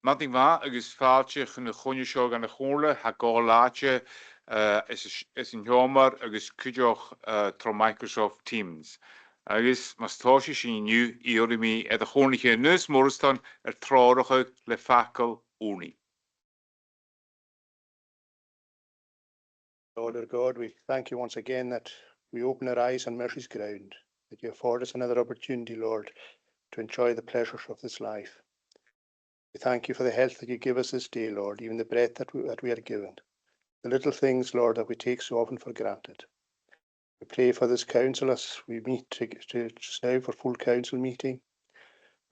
Nothing va, agus fáilte chun na chuine seo gan na chóla, ha gá láte is in Homer agus cuideoch tro Microsoft Teams. Agus mas táisi sin nniu iorimi a chónaiche nus mórstan tráracha le facail úni. Lord our God, we thank you once again that we open our eyes on mercy's ground, that you afford us another opportunity, Lord, to enjoy the pleasures of this life. We thank you for the health that you give us this day, Lord, even the breath that we are given, the little things, Lord, that we take so often for granted. We pray for this council as we meet just now for full council meeting.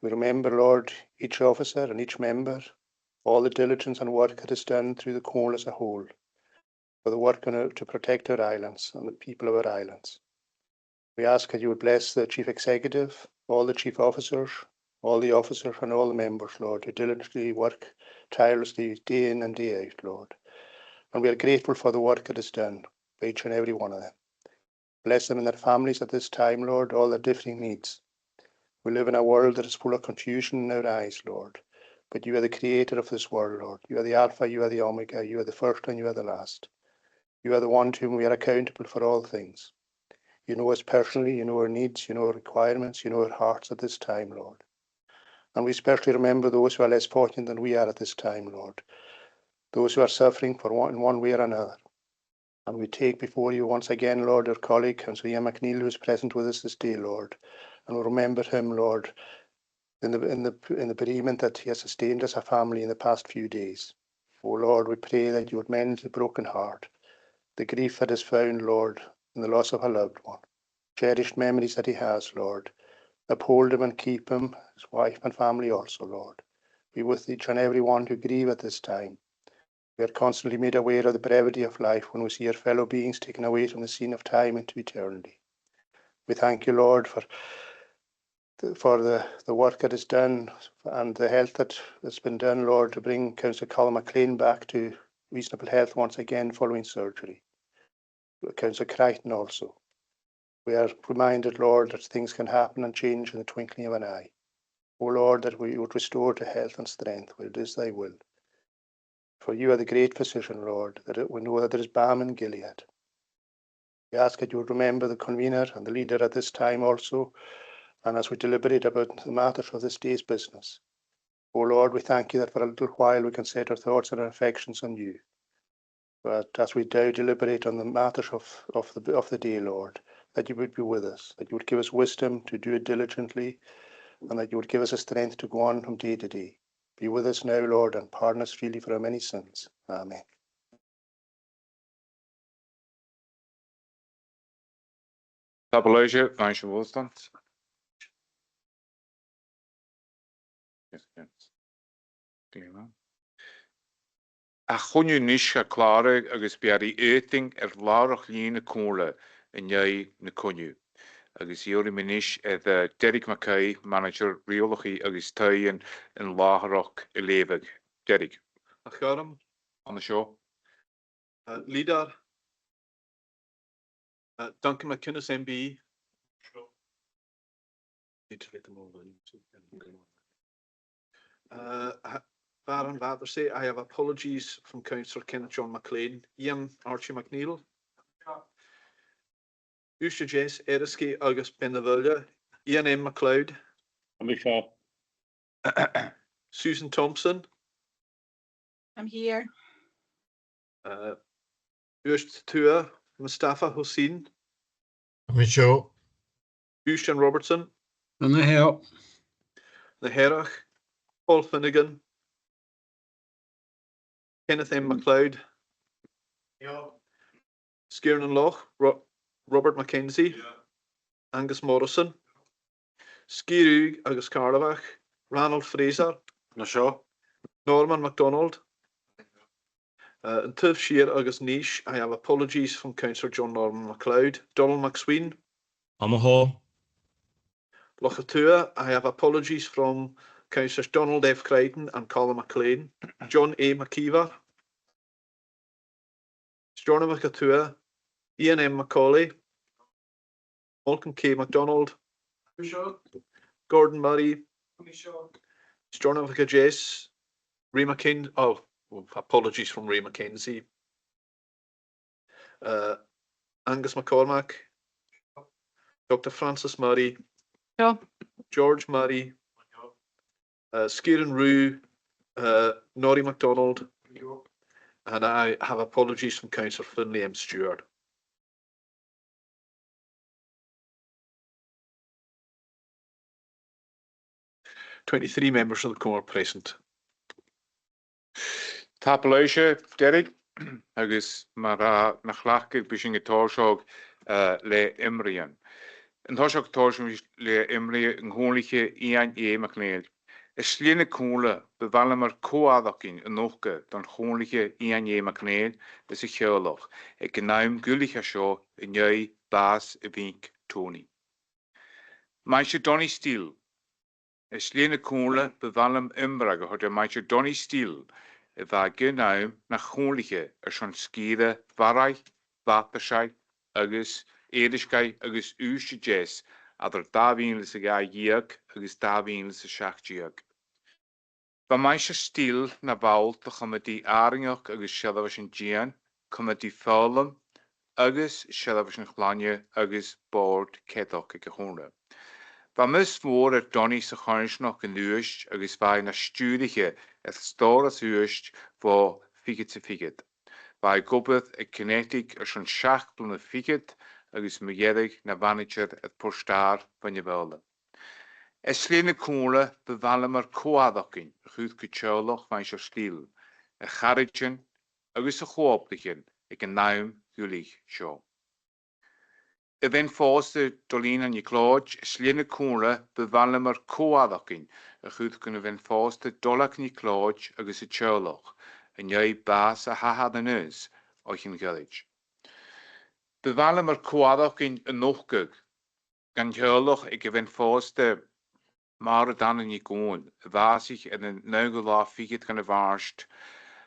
We remember, Lord, each officer and each member, all the diligence and work that is done through the Comhairle as a whole, for the work to protect our islands and the people of our islands. We ask that you would bless the Chief Executive, all the Chief Officers, all the officers and all the members, Lord, who diligently work tirelessly day in and day out, Lord. And we are grateful for the work that is done by each and every one of them. Bless them and their families at this time, Lord, all their differing needs. We live in a world that is full of confusion in our eyes, Lord. But you are the creator of this world, Lord. You are the Alpha, you are the Omega, you are the first and you are the last. You are the one to whom we are accountable for all things. You know us personally, you know our needs, you know our requirements, you know our hearts at this time, Lord. And we especially remember those who are less fortunate than we are at this time, Lord. Those who are suffering in one way or another. And we take before you once again, Lord, our colleague, Councillor Ian McNeill, who is present with us this day, Lord. And we remember him, Lord, in the bereavement that he has sustained as a family in the past few days. Oh, Lord, we pray that you would mend the broken heart, the grief that is found, Lord, in the loss of a loved one, cherished memories that he has, Lord. Uphold him and keep him, his wife and family also, Lord. Be with each and every one who grieve at this time. We are constantly made aware of the brevity of life when we see our fellow beings taken away from the scene of time into eternity. We thank you, Lord, for the work that is done and the health that has been done, Lord, to bring Councillor Colin McLean back to reasonable health once again following surgery. Councillor Crichton also. We are reminded, Lord, that things can happen and change in the twinkling of an eye. O Lord, that we would restore to health and strength where it is thy will. For you are the great physician, Lord, that we know that there is balm in Gilead. We ask that you would remember the convener and the leader at this time also, and as we deliberate about the matters of this day's business. O Lord, we thank you that for a little while we can set our thoughts and our affections on you. But as we now deliberate on the matters of the day, Lord, that you would be with us, that you would give us wisdom to do it diligently, and that you would give us a strength to go on from day to day. Be with us now, Lord, and pardon us freely for our many sins. Amen. Tabellage, Vice Wohlstand. A chunne níos a chlára agus bearí éting lárach lína cóla in na cunne. Agus iori minis Derek Mackay, manager riolachi agus taien in láharach I levig. Derek. Achgaram. On the show. Leader. Duncan McInnes MB. Need to let them all in. Baron Vathersay, I have apologies from Councillor Kenneth John McLean, Ian Archie McNeill, Usha Jess Eriski August Benavilla, Ian M. MacLeod, Susan Thompson. I'm here. Usht Tua, Mustafa Hussein. I'm sure. Ushan Robertson. And the help. The Herach, Paul Finnegan. Kenneth M. MacLeod. Yeah. Skiernan Loch, Robert Mackenzie. Yeah. Angus Morrison. Skirug Agus Carlavach. Ranald Fraser. No sure. Norman MacDonald. And Tiff Shear Agus Nish. I have apologies from Councillor John Norman MacLeod. Donald McSween. I'm a whole. Lochatua, I have apologies from Councillors Donald F. Crichton and Colin McLean. John A. McKeever. Storna McAtua. Ian M. Macaulay. Malcolm K. MacDonald. Gordon Murray. Storna McAjess. apologies from Ray Mackenzie. Angus McCormack. Dr. Francis Murray. Sure. George Murray. Skieran Rue. Norrie MacDonald. And I have apologies from Councillor Finlay M. Stewart. "23 members of the Comhairle present." Tapalaisha, Derek, agus mar na chlachig bishing a torsog le Imrian. An torsog torsog le Imri yn hwnliche ian McNeil. Slíne cúla bevallamar coadakin yn nócha don hwnliche ian McNeil is a cheolach ag gnaim gulicha seo yn iau bas y vink Tony. Mae se Donny Steele. Slíne cúla bevallam Imbrag hod a mae se Donny Steele y va gnaim na hwnliche son skide varai, vatasai, agus Eidisgai agus úsi jes adar davin lis a ga iag agus davin lis a seach diag. Ba mai se stil na baul to chymadi aringach agus siadavas yn gian, chymadi fálam agus siadavas yn chlanje agus board cetoch ag a hwnna. Ba mis mór Donny sa chansnach yn uist agus vai na stúdiche storas uist fo figit sa figit. Ba gobydd y kinetic son seach blwn y figit agus megyedig na manager het postar van je wilde. Slíne cúla bevallamar coadakin, goed kucholoch van je stil, a charidjen agus a chooplichen, ik een naam gulig show. Ben fáste dolín an je klój, slíne cúla bevallamar coadakin, goed kunnen ben fáste dolak ni klój agus a choloch, en jij baas a hahad an us, och in gullig. Bevallamar coadakin een nochgug, gan choloch ik ben fáste maar dan in je koon, waar zich in een neugela figet kan waarst,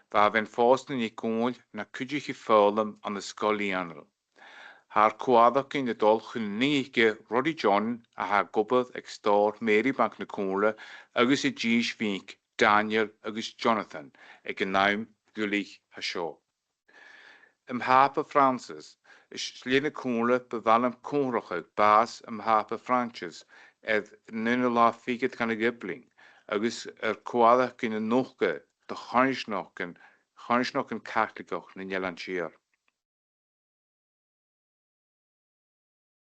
waar ben fáste in je koon na kudje gefullen aan de skolianel. Haar kwaadok in de dolchen nige Roddy John a haar gobbeth ek star Mary Bank na koole, agus e Jeesh Vink, Daniel agus Jonathan, ek een naam gulig hasho. Hape Francis, is slene koole bevallen konrochig baas Hape Francis, nunela figet kan gibling, agus kwaadok in de nochke, de gansnokken kachtligoch in Eilean Siar.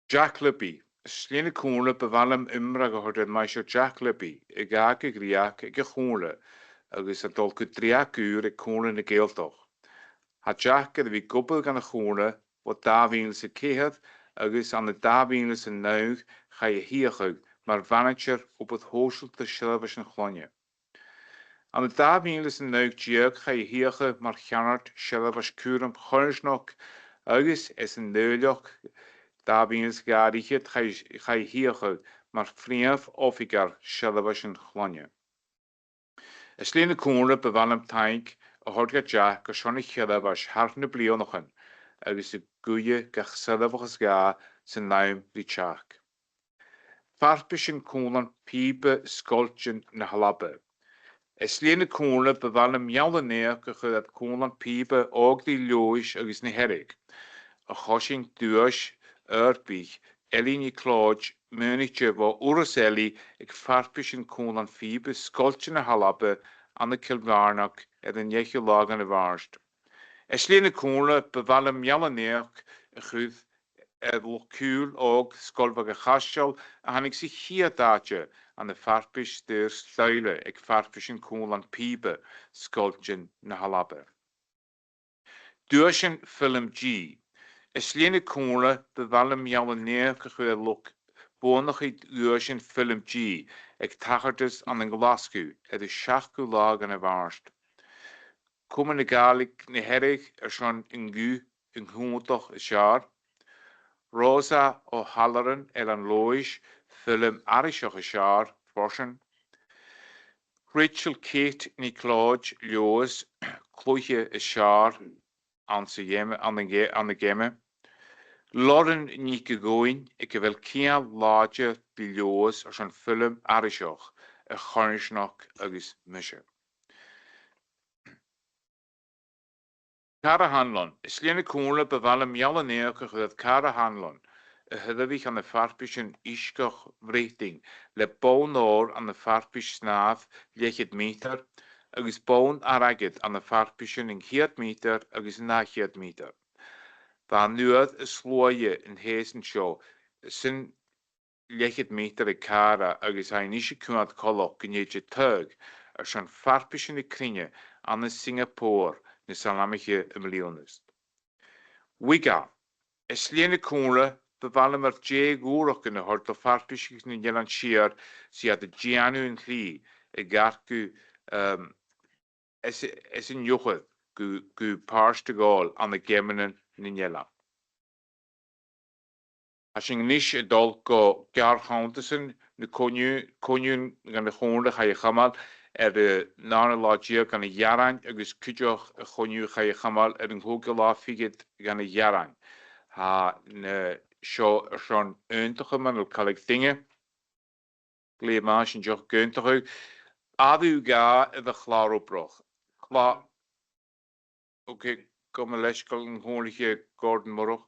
Jack Lippy, slene koole bevallen imra gehoord meisje Jack Lippy, ik ake griak, ik koole, agus a dolke 3 uur ik koole in geeltoch. Ha Jack er wie gobbel gan a koole, wat daarwien se keert, agus aan de daarwien se nuig, ga je hier maar manager op het hoosel te silvers en glonje. Aan de daarwien se nuig jeuk, ga je hier maar gannert silvers kurum gonsnok, agus is een neuloch, Daarbij gaardighet ga je hier maar vriend of ik silvers en glonje. Slene koole bevallen tank, a hodga Jack, a sonnig silvers hartne blionochen, agus de goeie gach silvers ga zijn naam Richard. Farpischen koelen piepe skoltjen na halabbe. Slene koele bevallen jouwe neer dat koelen piepe ook die loos agus ne herrig. A hoshing duurs Erbich, Eline Claude, Munich, waar Uruselli, ik farpischen koelen piepe skoltjen na halabbe aan de Kilvarnak en jeche lag aan de waarst. Slene koele bevallen jouwe neer goed. Kuul ook skolvige gasjal en ik zie hier daadje aan de farpisch der sluile ik farpischen koel aan piepe skoltjen na halabbe. Duurschen film G. Slene koele bevallen jouw neergegeur lok. Bonig het duurschen film G. Ik tachertes aan een glasku. Het is schachku lag aan de waarst. Komen de galik ne herrig schon in gu in hoetoch jaar. Rosa O'Halloran an Lois, film Arishoch Siar, Forschen. Rachel Kate ni Claude Lewis, Chloe Siar, aan de gemme. Lauren ni gegoin, ik wil geen laadje die Lewis als een film Arishoch, een garnishnok agus misje. Comhairle is Eilean Comhairle beval miall neach dat Comhairle hydafich an y farbish yn isgoch vreting le bawn o'r an y farbish snaf liechyd metr agos bawn aragyd an y farbish yn hiad metr agos na hiad metr. Fa nuad y slwoie yn hes yn sio sy'n liechyd metr y cara agos hain eisiau cwnad colog gynnyd y tug sy'n farbish yn y crinne an y Singapore na salamich y milionus. Wiga, is Eilean Comhairle beval mar gŵrach yn y hort o farbish yn nan Eilean Siar sydd at y gianw yn lli y gargu es yn iwchyd gw pars dy gol an y gemyn yn nan Eilean. As yn nis y dol go gar chauntasen na coniwn gan y Comhairle chai chamal y nan Eilean gan y Iarain agos cydioch y coniw chai chamal yng nghwgol a ffigyd gan y Iarain. Ha na sio rhan yntoch yma nhw'n cael eich dinge. Gle yma sy'n joch gyntoch yw. A ddiw ga y chlawr o broch. Okay, kom y leis gael yn hwnna Gordon Morroch.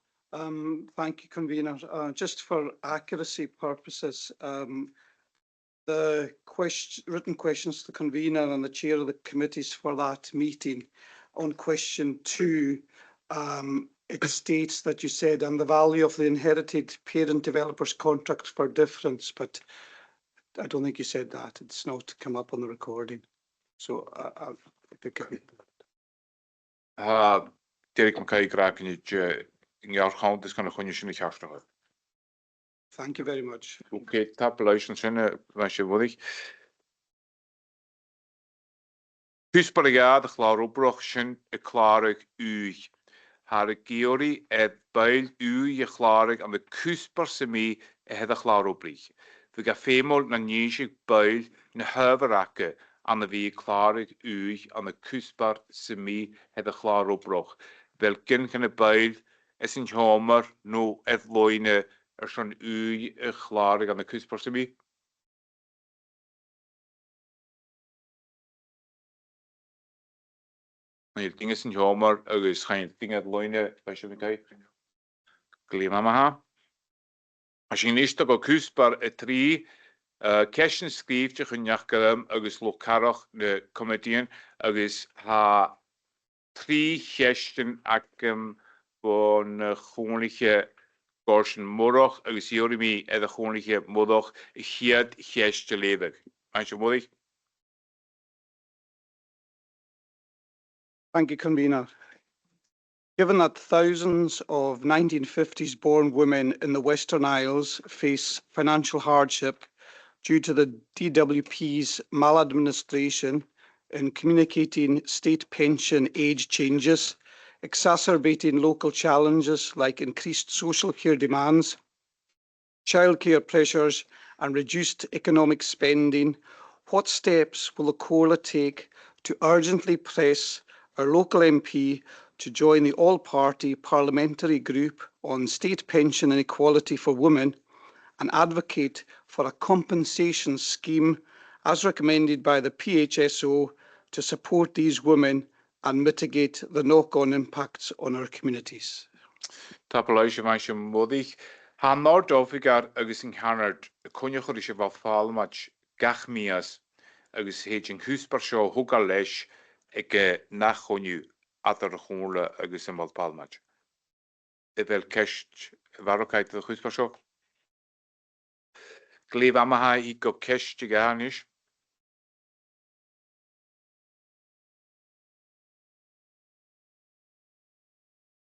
Thank you, Convener. Just for accuracy purposes, the written questions to the Convener and the Chair of the committees for that meeting on question 2, it states that you said, and the value of the inherited parent developers contracts for difference, but I don't think you said that. It's not come up on the recording. So I'll pick it up. Derek McKay graag in jouw hand, dus kan ik gewoon je niet afstaan. Thank you very much. Okay, tap luisteren zijn, was je willig. Husparga de klaar opbroch zijn klarig u. Haar geori beil u je klarig aan de kusper semi het klaar opbrich. We gaan femol na nisig beil na haverakke aan de wie klarig u aan de kusper semi het klaar opbroch. Welken kan de beil is in homer no het loine zo'n u klarig aan de kusper semi. Hier dingen zijn jammer, dus geen dingen loinen, als je kijkt. Glima maar. Als je niet op kusper 3 kersen schrijft, je kunt je dus lokaal de comedien, dus ha 3 kersen akem van gewoonlijke korsen morgen, dus hier mee de gewoonlijke morgen hier kersen leven. Als je moedig. Thank you, Convener. Given that thousands of 1950s born women in the Western Isles face financial hardship due to the DWP's maladministration in communicating state pension age changes, exacerbating local challenges like increased social care demands, childcare pressures and reduced economic spending, what steps will the Comhairle take to urgently press our local MP to join the all-party parliamentary group on state pension and equality for women and advocate for a compensation scheme as recommended by the PHSO to support these women and mitigate the knock-on impacts on our communities? Tapalaisje meisje modig. Han Noord-Afrika agus in Canard, konjachor is wel falmach gachmias agus hejing huspershow hugalesh ik nachonju ater Comhairle agus in wat palmach. Wel kerst waarokheid de huspershow. Gleef amaha ik go kerst geganish.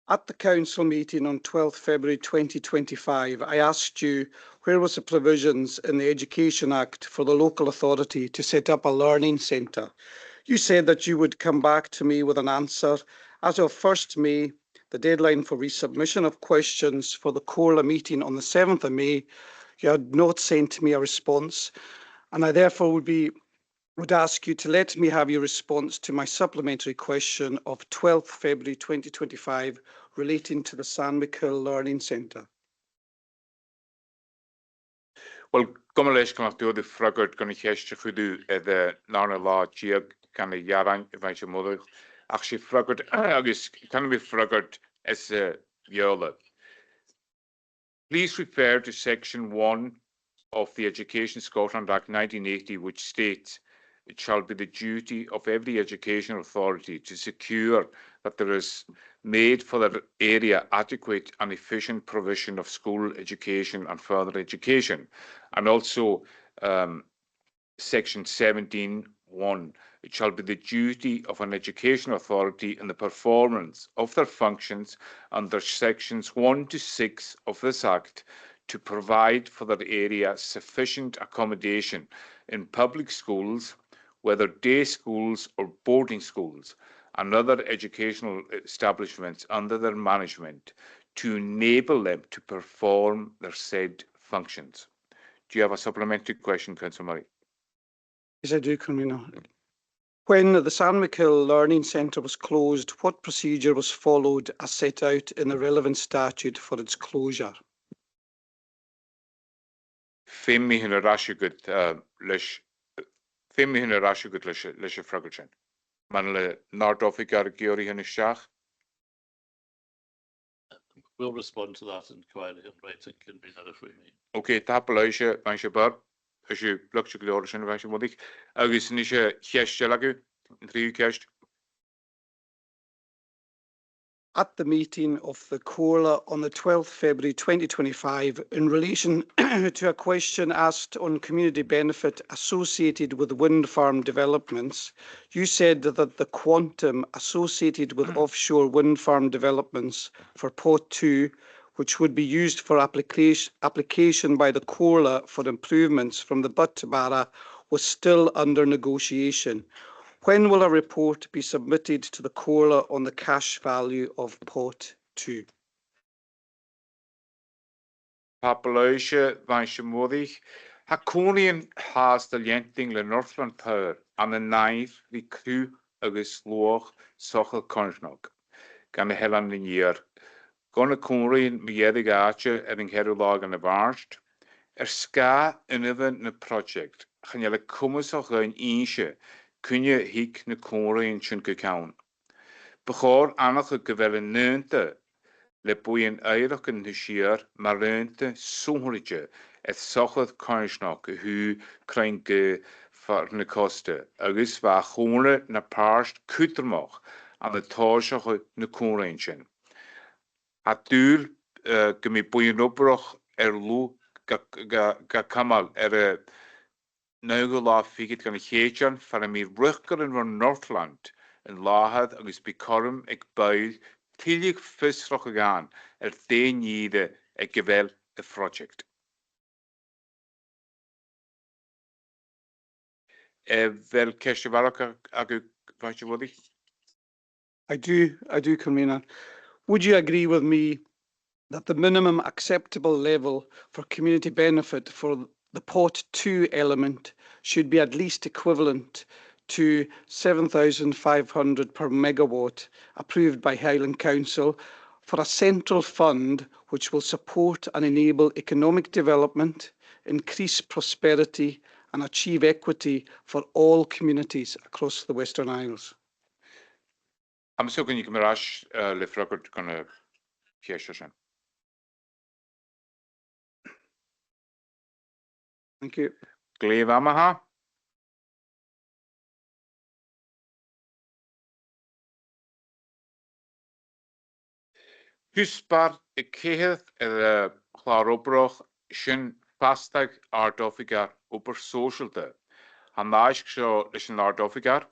At the Council meeting on 12th February 2025, I asked you where was the provisions in the Education Act for the local authority to set up a learning centre. You said that you would come back to me with an answer. As of 1st May, the deadline for resubmission of questions for the Comhairle meeting on the 7th of May, you had not sent me a response, and I therefore would ask you to let me have your response to my supplementary question of 12th February 2025 relating to the Comhairle Learning Centre. Wel, gomaleis kan ik de fragurt kan ik eerst goed de narne la jiag kan ik jaren van je moeder ach sé fragad agus can be fragad as a viola. Please refer to section 1 of the Education Scotland Act 1980, which states it shall be the duty of every educational authority to secure that there is made for that area adequate and efficient provision of school education and further education. And also section 17(1), it shall be the duty of an educational authority in the performance of their functions under sections 1 to 6 of this Act to provide for that area sufficient accommodation in public schools, whether day schools or boarding schools, and other educational establishments under their management to enable them to perform their said functions. Do you have a supplementary question, Councillor Murray? Yes, I do, Convener. When the Sandmakill Learning Centre was closed, what procedure was followed as set out in the relevant statute for its closure? Fim hin a rashigut leis a fragilchen. Man le Nardoffigar Giori hin isteach. We'll respond to that in writing, Convener, if we may. Okay, tapel leisje, van je bar. Als je blokje gloren zijn, van je moet ik. Agus niet je kerstje lagu, een 3 kerst. At the meeting of the Comhairle on the 12th February 2025, in relation to a question asked on community benefit associated with wind farm developments, you said that the quantum associated with offshore wind farm developments for Pot 2, which would be used for application by the Comhairle for improvements from the Butt Barra, was still under negotiation. When will a report be submitted to the Comhairle on the cash value of Pot 2? Papaloisje van je moedig. Ha konien haast de lenting le Northland Power aan de naif die crew agus loog sochel konjnog. Gan de helan de jaar. Gonna konien miedig aatje en herulag aan de barst. Ska innoven na project. Gaan jullie komen zo gaan eentje. Kun je hik na konien chun gekaun. Begoor anige gewelle neunte. Le boeien eilig in de siar, maar leunte zomerje. Het sochelt konjnog hu kring voor de kosten. Agus waar gewoon na paarst kutermog aan de toosje na konien. Het duur gemi boeien oproch lo ga kamal Nugela figit gan héjan fan mi ruchgar in Northland in Lahad agus bekorm ag buil tilig fusroch gaan déide ag gevel a project. Vel Keshvaraka agu Vajwadi? I do, Convener. Would you agree with me that the minimum acceptable level for community benefit for the Pot 2 element should be at least equivalent to 7,500 per megawatt approved by Highland Council for a central fund which will support and enable economic development, increase prosperity and achieve equity for all communities across the Western Isles? I'm so going to rush le fragurt gonna Kieshan. Thank you. Glev Amaha. Husbar y cehedd chlarobroch sy'n fastag ardoffigar ober social de. Han naisg sio leis yn ardoffigar,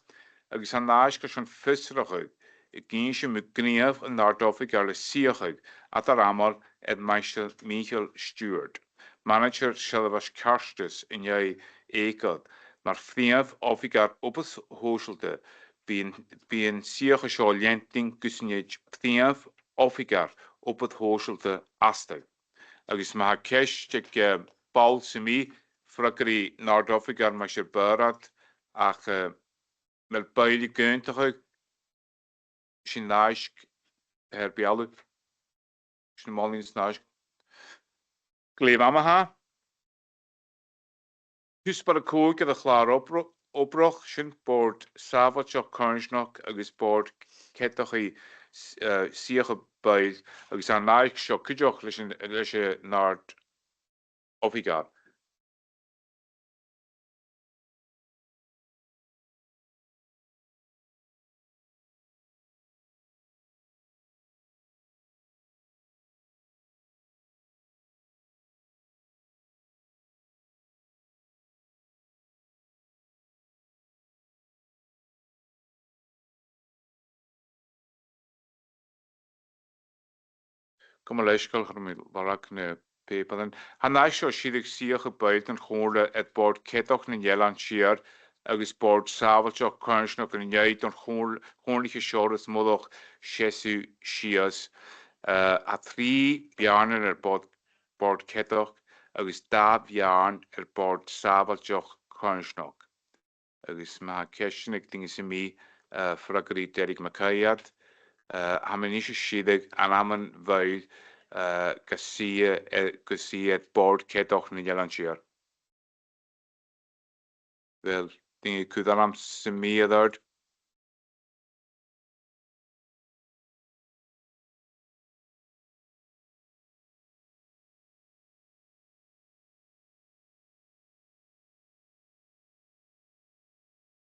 agus han naisg sy'n fysrochyd, y gyn sy'n mygniaf yn ardoffigar le siachyd at ar amal ed Michael Stewart. Manager Shelvas Karstus in jij ekeld, maar vriend offigar op het hoogte bien siege zo lenting kussen je vriend offigar op het hoogte aster. Agus ma cash check Paul Semi frakri naar offigar maar je berat ach met beide kuntig Shinaish herbialu Shinmalins nash Glev Amaha. Husbar y cwg gyda chlar obrach sin board sábhailteach Cónsnach agus board cetochaí siach bail agus an naig seo cuideach leis nard ofigar. Kom leiscail chu mí barach na pépalan. Han naig seo siad siach bail an chóirle et board cetoch nan Eilean Siar agus board sábhailteach Cónsnach an néid an chóirliche seoras modach séú sias a 3 bearnan board cetoch agus 10 bearn board sábhailteach Cónsnach. Agus má ceisinaigh dinge sa mí fragarí Derek Macaiad. Haman is siedig an aman vuil gasie het board cetoch nan Eilean Siar. Wel, dinge cwyd am symi ddod.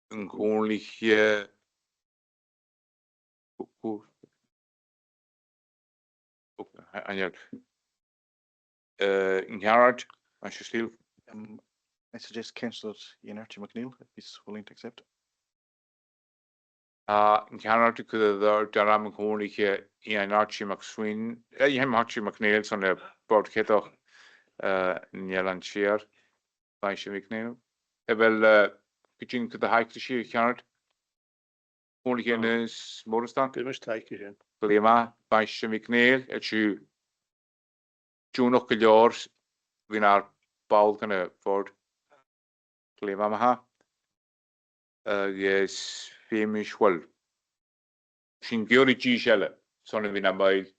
Een gewoonlijke in Gerard, als je stil. I suggest Councillor Ian Archie McNeill, if he's willing to accept. In Gerard, ik daar aan mijn gewoonlijke Ian Archie McSween, Ian Archie McNeill, zo'n board toch in Eilean Siar, Archie McNeill. Wel, pitching to the high to see Gerard. Gewoonlijke in is Morestan. Good much take it. Glema, Archie McNeill, het je. June nog gejaar, we naar bal kunnen voor Glema maha. Yes, famous wel. Sin geori G shelle, zonne we naar bij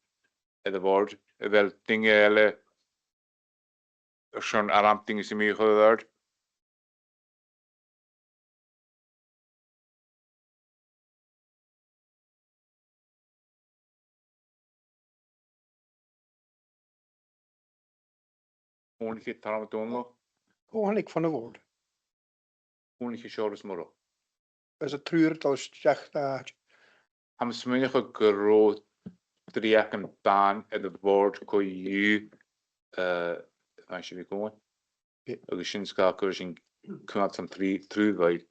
het woord. Wel dingen alle. Schon aram dingen ze meer gehoord. Only Taramadonlo, Only van de woord. only Shores Moro. Is het truur dat zegt dat I'm smenig a groot driaken baan at the board ko you I should be going. Agus sin ska kursing kuat some 3 through by.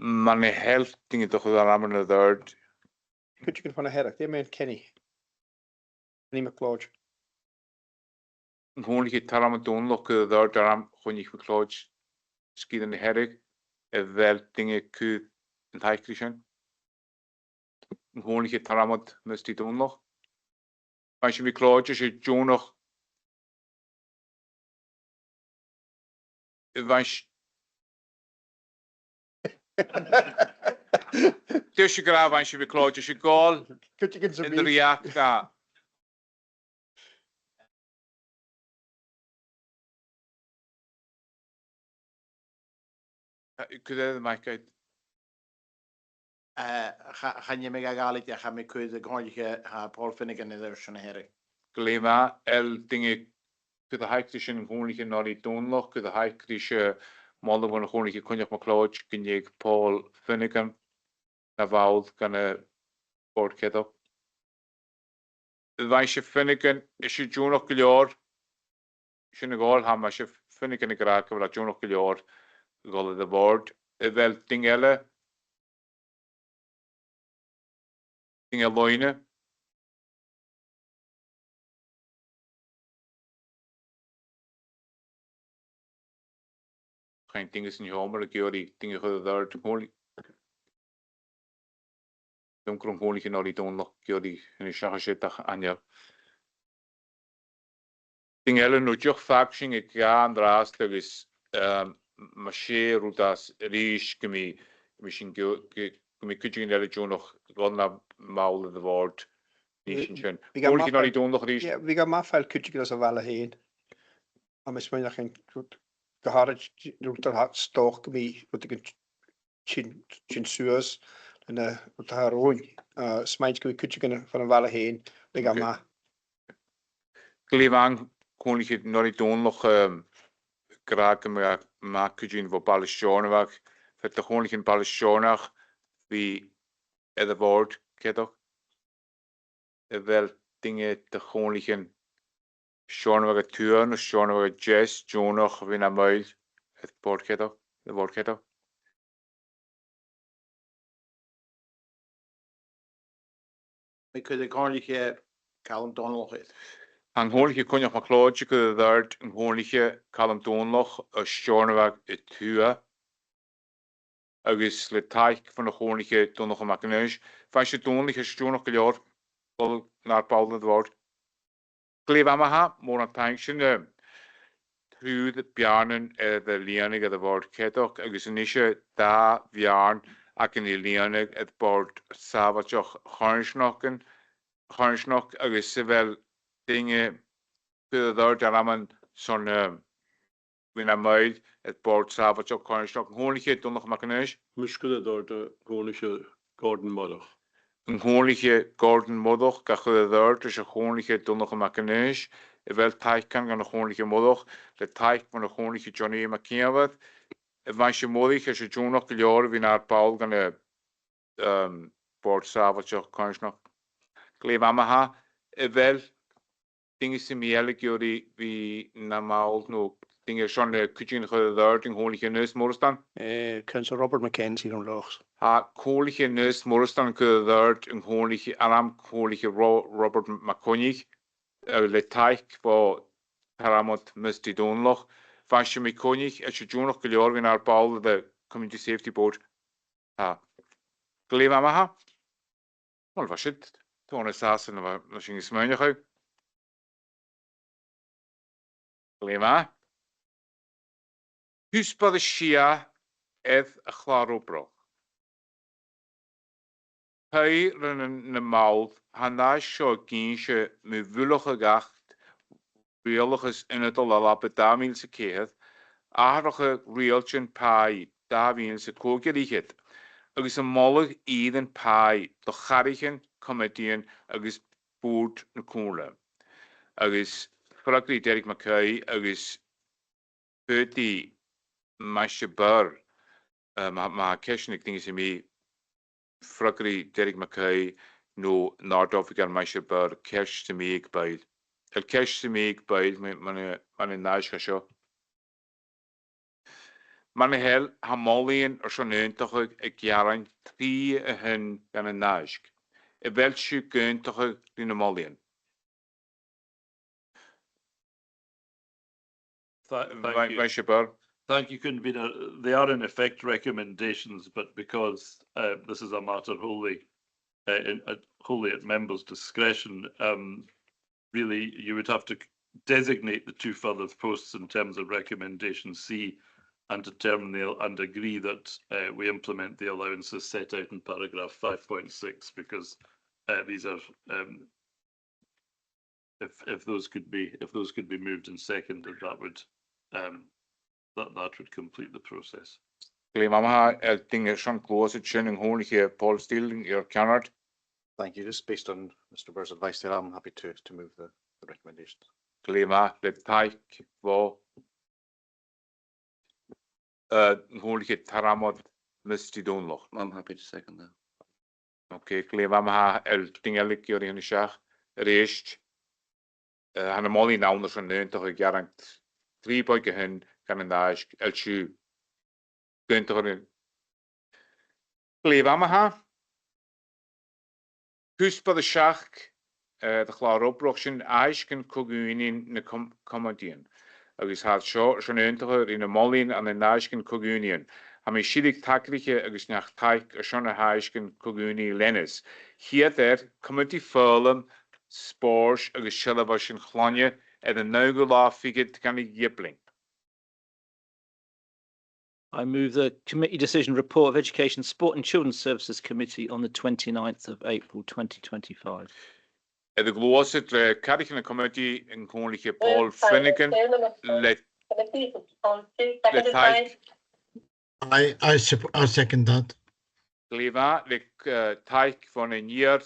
Man health dingen toch wel aan de third. could you get van de herk? Die meant Kenny. Kenny McLeod. Gewoon ik taram doen look daar daarom gewoon ik verkloot skiën in de herk wel dingen ku in hijkrischen gewoon ik taram moest die doen nog als je verkloot je Joe nog was dus je graag als je verkloot je goal Could you get some in de reacta. Could I make it? Gaan je mega galit, ja, ga me keuze, gewoon je Paul Finnegan in de schon herk. Glema el dingen could the hike in gewoon naar die doonlog could the hike mannen van gewoon je konjak McLeod kun je Paul Finnegan naar Woud kan boord op. Wij je Finnegan is je June nog jaar. Is je goal ham als je Finnegan graag wil dat June nog jaar goal de board. Wel dingen loinen. Geen dingen in je homer, ik hoor die dingen gaan daar te horen. Dan kom gewoon niet naar die doen nog, ik hoor die in de schage zitten aan je. Dingen hele nooit faction, ik ga aan de rest, dat is marcheer, hoe dat riech, misschien kun je in de nog gewoon naar mouwen de woord, Níos sin. we got Chomhairle my náí dún noch ríist. Yeah, we got my file could you as a valahane. I'm a smile like the hard hat stock me with the chin suers and with her own smite could you gonna for a valahane. We got Okay. my Gléimhang Chomhairle náí dún noch graag ma cúidín bh Ballistónach fe de Chomhairle Ballistónach hí a bhórd céadach. Bhfuil dinge de Chomhairle Seánach a túan, Seánach a Jess, Jónach hí na mail a bhórd céadach, a bhórd céadach. Mi could the Cornish Callum Donald it. An Chomhairle Cúnneach má chlóide go d'irt an Chomhairle Callum Donlach a Seánach a túa agus le taich fan na Chomhairle Donlach amach an éis. Fein sé Donlach a Seánach go leor bol nar ball na bhórd. Gléimhamacha mór an taing sin trú de bearnan de líananig a bhórd céadach agus an isise dá bhearn ac an líananig a bhórd sábhateach Cháinsnach agus sa bhfuil dinge go d'irt ar aman son bhína maid a bhórd sábhateach Cháinsnach. An Chomhairle Donlach amach an éis. Muiscúil dár de Chomhairle Gordon Murdoch. An Chomhairle Gordon Murdoch ga chud d'irt is a Chomhairle Donlach amach an éis. I bhfuil taiccan gan na Chomhairle Murdoch le taich fan na Chomhairle Johnny McKeown. I bhain sé módaich is a Jónach go leor hí nar ball gan na bhórd sábhateach Cháinsnach. Gléimhamacha I bhfuil dinge sa míle georí hí na máil nó dinge seán le cúidín chud d'irt an Chomhairle Nús Mórstan. Councillor Robert Mackenzie on Lochs. Ha Chomhairle Nús Mórstan go d'irt an Chomhairle anam Chomhairle Robert McConich le taich fá Paramount Misty Donlach. Fein sé McConich a sé Jónach go leor hí nar ball the Community Safety Board. Ha Gléimhamacha mal bha siad tóna sásan na sin smaoineach chu. Gléimha Húspa the Shia a chláróbroch. Pei rinne na máil handáis seo gínse mu bhuilach a gacht rialachas ina do lala be 10,000 sa céad áthracha rialtin pai 10,000 sa cógeríchet agus an molach iad an pai do charichan comedian agus búd na cúla agus fragri Derek McKay agus böti Masha Burr ma ceisnig dinge sem mi fragri Derek McKay no Nardolf gan Masha Burr ceis sem mi ag baid. El ceis sem mi ag baid man in náischa seo. Man hel ha Málaíonn ar son iontacha ag gearan 3 a hin gan an náisc. I bhfuil siú gciontacha rí na Málaíonn. Masha Burr. Thank you. Couldn't be. They are in effect recommendations, but because this is a matter wholly at members' discretion, really you would have to designate the 2 further posts in terms of recommendation C and determine and agree that we implement the allowances set out in paragraph 5.6 because these are if those could be moved and seconded, that would that would complete the process. Gléimhamacha dinge sean clósa sin an Chomhairle Paul Steele ar ceannart. Thank you. Just based on Mr. Burr's advice there, I'm happy to move the recommendations. Gléimha le taich bhá Chomhairle Paramount Misty Donlach. I'm happy to second that. Okay, Gléimhamacha dinge le georí na seach réist hanna Málaíonn nána san iontacha gearant 3 boige hin gan an náisc siú gciontacha Gléimhamacha Húspa the seach de chláróbroch sin aiscin cogúinín na comedian agus hat seo san iontacha rí na Málaíonn an na náiscin cogúinín. Ha mi sidig takliche agus nach taich a sean a haiscin cogúiní lennis. Hiad comedy furlum spórs agus sillabha sin chláine an nága lá figid gan I yibling. I move the committee decision report of Education, Sport and Children's Services Committee on the 29th of April 2025. de gloset le Carrigan committee in Conlige Paul Finnegan let taik I second that. Gleva le taik van een jaar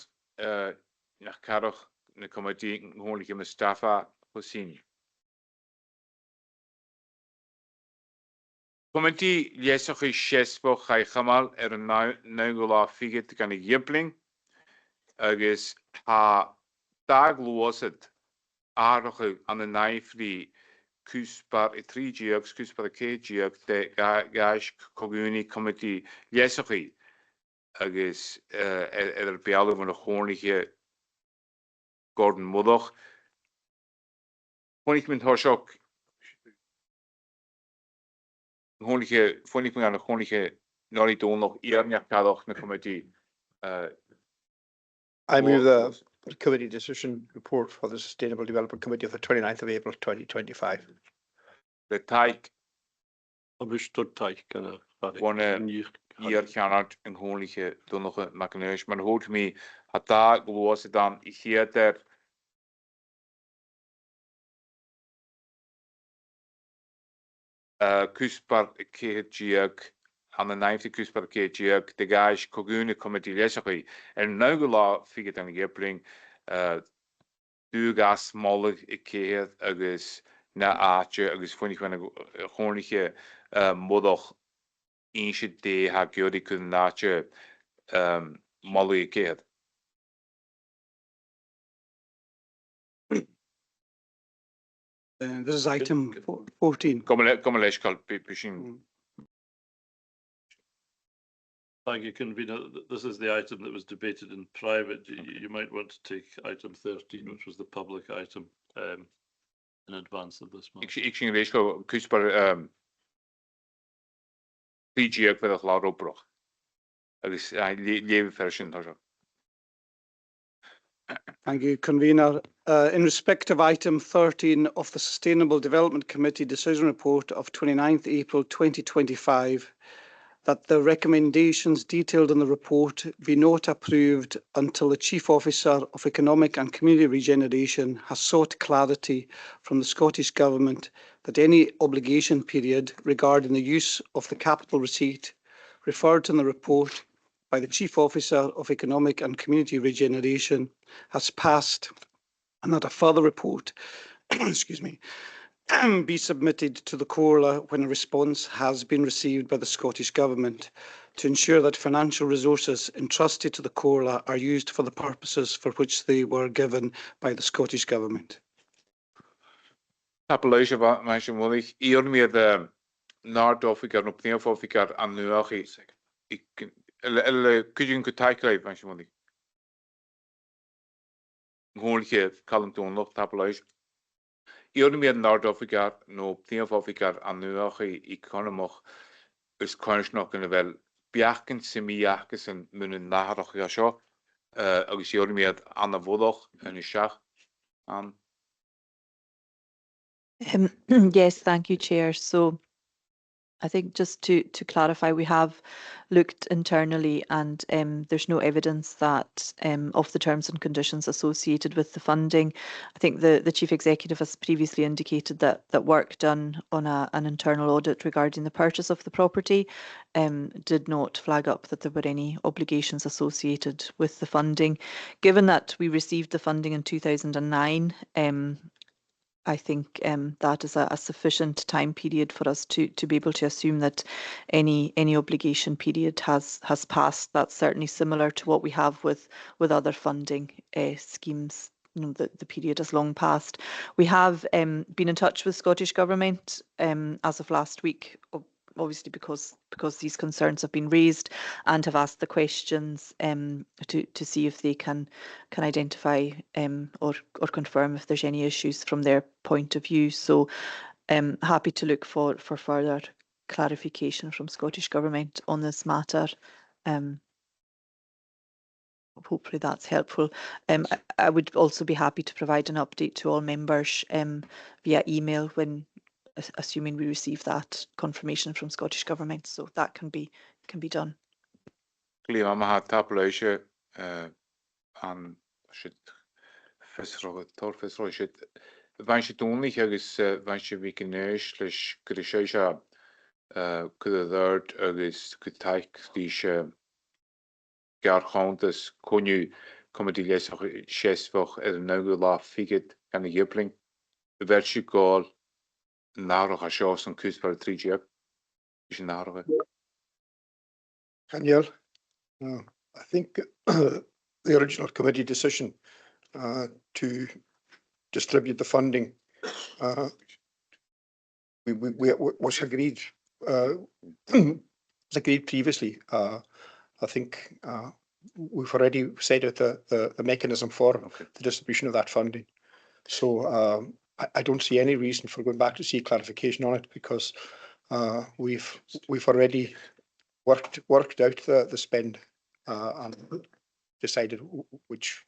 nach Carroch in de committee in Conlige Mustafa Hosseini. Committee lesach is Shesbo Chai Chamal Naugula Figet gan ik Jipling agus ha dag gloset aardige aan de naifri Kuspar 3 GX, Kuspar K GX, de gash community committee lesachi agus bealde van de gewone Gordon Muddoch. Vond ik met Hoshok vond ik me aan de gewone Nori doen nog eerder kadoch de committee. I move the committee decision report for the Sustainable Development Committee of the 29th of April 2025. De taik Understood taik kana. hier gaat een gewone doen nog een makkelijk, maar hoort me had daar was het dan ik hier der Kuspar KGK aan de 9e Kuspar KGK de gash Kogune committee lesachi en Naugula figure dan Jepling du gas mollig keer agus na aatje agus vond ik van een gewone modder eentje die ha die kunnen naatje mollig keer. This is item 14. Kom les kal pishin. Thank you, Convener. This is the item that was debated in private. You might want to take item 13, which was the public item, in advance of this one. Ik zie les kal Kuspar PG met een laat opbrug. Dat is leven version. Thank you, Convener. In respect of item 13 of the Sustainable Development Committee Decision Report of 29th April 2025, that the recommendations detailed in the report be not approved until the Chief Officer of Economic and Community Regeneration has sought clarity from the Scottish Government that any obligation period regarding the use of the capital receipt referred to in the report by the Chief Officer of Economic and Community Regeneration has passed, and that a further report be submitted to the Comhairle when a response has been received by the Scottish Government to ensure that financial resources entrusted to the Comhairle are used for the purposes for which they were given by the Scottish Government. Appellation van mensen moedig. Hier meer de Noord-Afrika, Noord-Afrika en Nuagi. Kun je een kijken mensen moedig? Gewoon je kan hem doen nog appellation. Hier meer Noord-Afrika, Noord-Afrika en Nuagi. Ik kan hem nog eens nog een wel beachten, semi-jachten moeten nadenken ja zo. Als hier meer aan de woord en een schach aan. Yes, thank you, Chair. So I think just to clarify, we have looked internally and there's no evidence that of the terms and conditions associated with the funding. I think the Chief Executive has previously indicated that work done on an internal audit regarding the purchase of the property did not flag up that there were any obligations associated with the funding. Given that we received the funding in 2009, I think that is a sufficient time period for us to be able to assume that any obligation period has passed. That's certainly similar to what we have with other funding schemes. You know, the period has long passed. We have been in touch with Scottish Government as of last week, obviously because these concerns have been raised, and have asked the questions to see if they can identify or confirm if there's any issues from their point of view. So happy to look for further clarification from Scottish Government on this matter. Hopefully that's helpful. I would also be happy to provide an update to all members via email when, assuming we receive that confirmation from Scottish Government, so that can be done. Klima ma hat tabloische an shit torfes roisit. Bhain sé dúnlaigh agus bhain sé bhí gnéis leis go sé se chud a d'irt agus go taic lís gearchántas coniu comedí leisach séasfach ar an nágu lá figid gan na dhiopling. Bheirt sé gáil nárach a seo san cúspar tríideag. Is an nárach. Comhairle, I think the original committee decision to distribute the funding was agreed previously. I think we've already set out the mechanism for the distribution of that funding. So I don't see any reason for going back to seek clarification on it, because we've already worked out the spend and decided which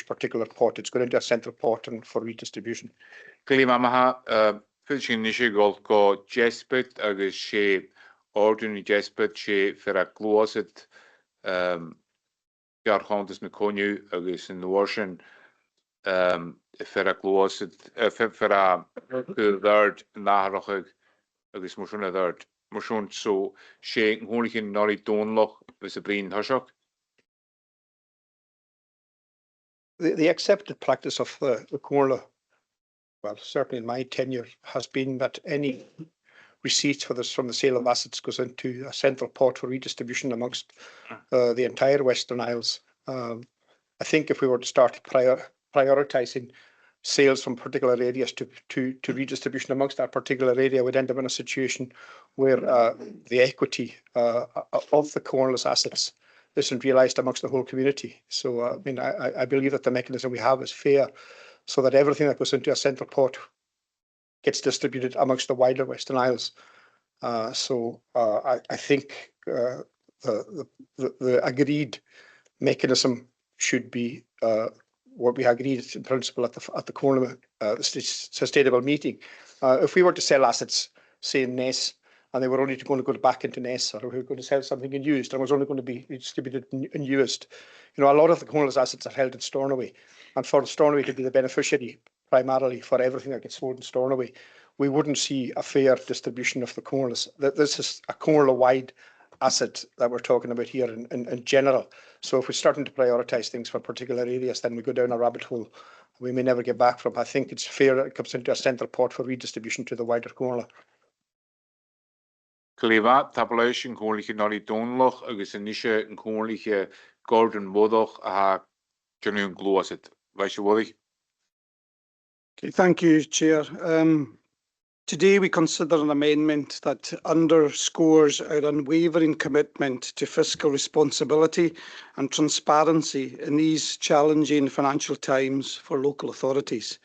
particular pot it's going into a central pot and for redistribution. Glímaha fylsin nishe gol go jespit agus sé ordinary jespit sé fer a glósit gearchántas na coniu agus in nuorsin fer a glósit fer a d'irt náhrachig agus morsún a d'irt. Morsún so sé ngúlichin nori dónloch vis a brín thoiseach. The accepted practice of the Comhairle, well, certainly in my tenure, has been that any receipts from the sale of assets goes into a central pot for redistribution amongst the entire Western Isles. I think if we were to start prioritising sales from particular areas to redistribution amongst that particular area, we'd end up in a situation where the equity of the Comhairle's assets isn't realised amongst the whole community. So, I mean, I believe that the mechanism we have is fair, so that everything that goes into a central pot gets distributed amongst the wider Western Isles. So I think the agreed mechanism should be what we agreed in principle at the Comhairle sustainable meeting. If we were to sell assets, say in Ness, and they were only going to go back into Ness, or we were going to sell something unused and was only going to be distributed and used. You know, a lot of the Comhairle's assets are held in Stornoway, and for Stornoway to be the beneficiary primarily for everything that gets sold in Stornoway, we wouldn't see a fair distribution of the Comhairle's. This is a Comhairle-wide asset that we're talking about here in general. So if we're starting to prioritise things for particular areas, then we go down a rabbit hole we may never get back from. I think it's fair that it comes into a central pot for redistribution to the wider Comhairle. Cléva tableis yn cwrliche nori dónloch agus yn nishe yn cwrliche Gordon Wodoch a Johnny Glósit. Vice Wodig. Okay, thank you, Chair. Today we consider an amendment that underscores our unwavering commitment to fiscal responsibility and transparency in these challenging financial times for local authorities.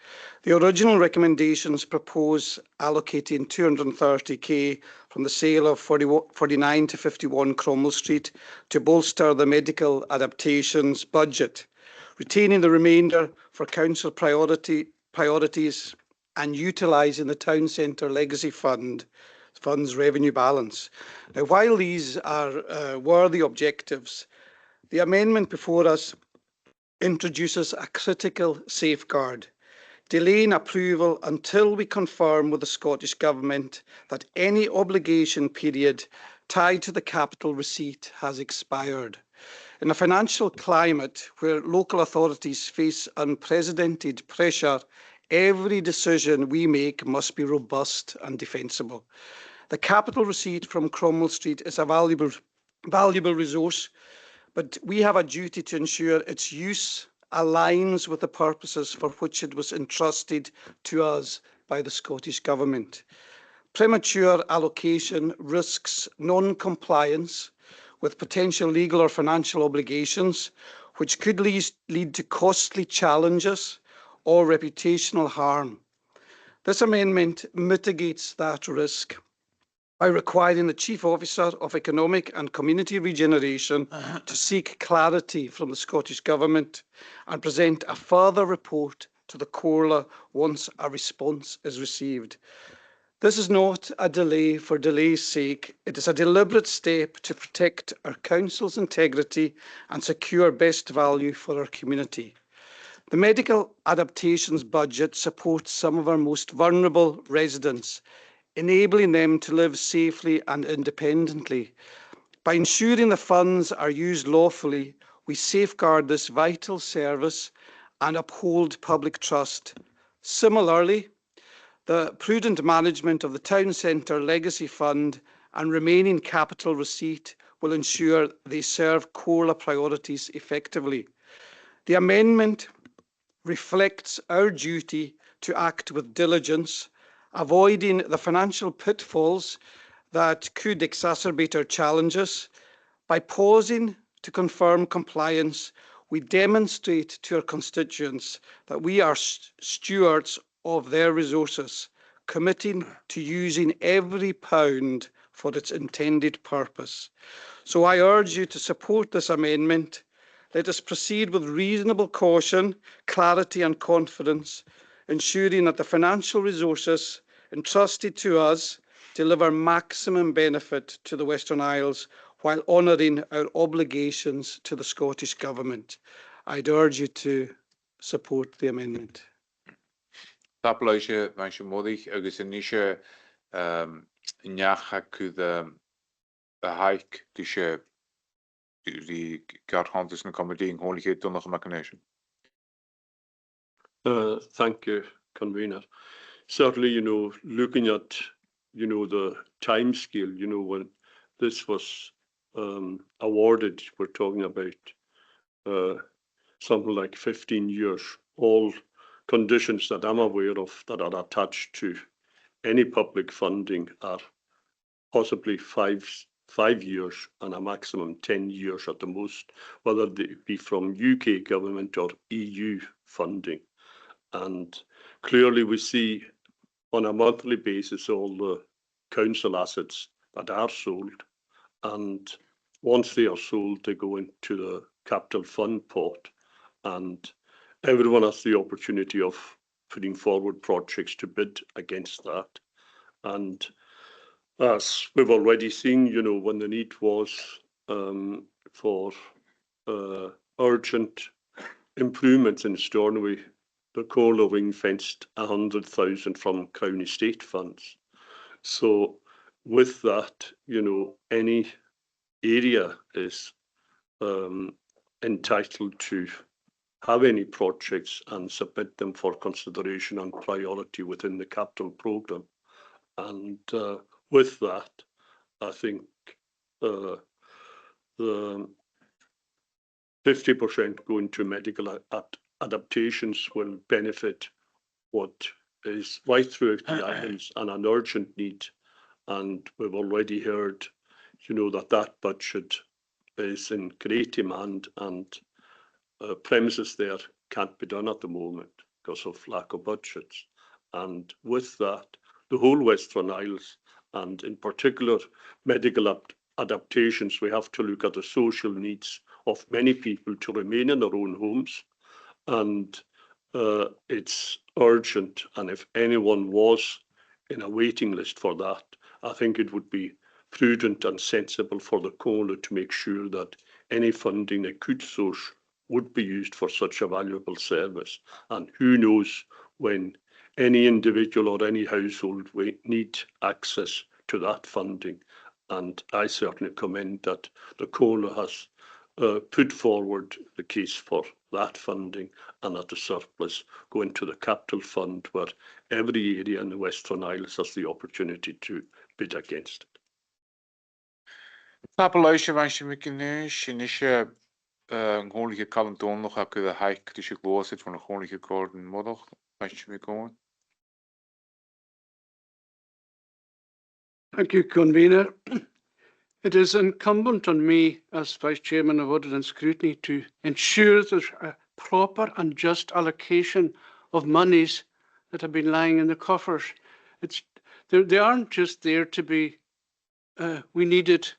The original recommendations propose allocating 230k from the sale of 49 to 51 Cromwell Street to bolster the medical adaptations budget, retaining the remainder for council priorities and utilising the Town Centre Legacy Fund's revenue balance. Now, while these are worthy objectives, the amendment before us introduces a critical safeguard, delaying approval until we confirm with the Scottish Government that any obligation period tied to the capital receipt has expired. In a financial climate where local authorities face unprecedented pressure, every decision we make must be robust and defensible. The capital receipt from Cromwell Street is a valuable resource, but we have a duty to ensure its use aligns with the purposes for which it was entrusted to us by the Scottish Government. Premature allocation risks non-compliance with potential legal or financial obligations, which could lead to costly challenges or reputational harm. This amendment mitigates that risk by requiring the Chief Officer of Economic and Community Regeneration to seek clarity from the Scottish Government and present a further report to the Comhairle once a response is received. This is not a delay for delay's sake. It is a deliberate step to protect our council's integrity and secure best value for our community. The medical adaptations budget supports some of our most vulnerable residents, enabling them to live safely and independently. By ensuring the funds are used lawfully, we safeguard this vital service and uphold public trust. Similarly, the prudent management of the Town Centre Legacy Fund and remaining capital receipt will ensure they serve Comhairle priorities effectively. The amendment reflects our duty to act with diligence, avoiding the financial pitfalls that could exacerbate our challenges. By pausing to confirm compliance, we demonstrate to our constituents that we are stewards of their resources, committing to using every pound for its intended purpose. So I urge you to support this amendment. Let us proceed with reasonable caution, clarity and confidence, ensuring that the financial resources entrusted to us deliver maximum benefit to the Western Isles while honouring our obligations to the Scottish Government. I'd urge you to support the amendment. Taploise van modig agus inische nyacha ku the hike kische die garhantes na comedy holige donnig machination. Thank you, Convener. Certainly, looking at, the time scale, when this was awarded, we're talking about something like 15 years. All conditions that I'm aware of that are attached to any public funding are possibly five years and a maximum 10 years at the most, whether they be from UK government or EU funding. And clearly we see on a monthly basis all the council assets that are sold, and once they are sold they go into the capital fund pot, and everyone has the opportunity of putting forward projects to bid against that. And as we've already seen, when the need was for urgent improvements in Stornoway, the Comhairle ring-fenced 100,000 from Crown Estate funds. So with that, any area is entitled to have any projects and submit them for consideration and priority within the capital programme. And with that, I think the 50% going to medical adaptations will benefit what is right throughout the islands and an urgent need. And we've already heard, that budget is in great demand, and premises there can't be done at the moment because of lack of budgets. And with that, the whole Western Isles, and in particular medical adaptations, we have to look at the social needs of many people to remain in their own homes. And it's urgent, and if anyone was in a waiting list for that, I think it would be prudent and sensible for the Comhairle to make sure that any funding they could source would be used for such a valuable service. And who knows when any individual or any household will need access to that funding. And I certainly commend that the Comhairle has put forward the case for that funding, and that the surplus go into the capital fund where every area in the Western Isles has the opportunity to bid against it. Taploise van Shimikinesh, inische holige Caledon nog heb de hike die ik was het van een holige Gordon model. Thank you, Convener. It is incumbent on me as Vice Chairman of Audit and Scrutiny to ensure there's a proper and just allocation of monies that have been lying in the coffers. They aren't just there to be, we need it,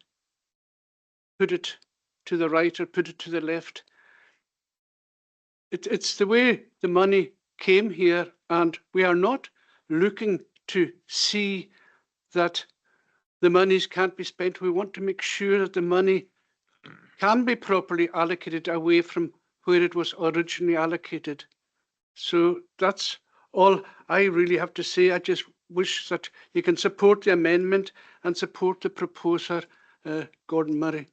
put it to the right or put it to the left. It's the way the money came here, and we are not looking to see that the monies can't be spent. We want to make sure that the money can be properly allocated away from where it was originally allocated. So that's all I really have to say. I just wish that you can support the amendment and support the proposer, Gordon Murray.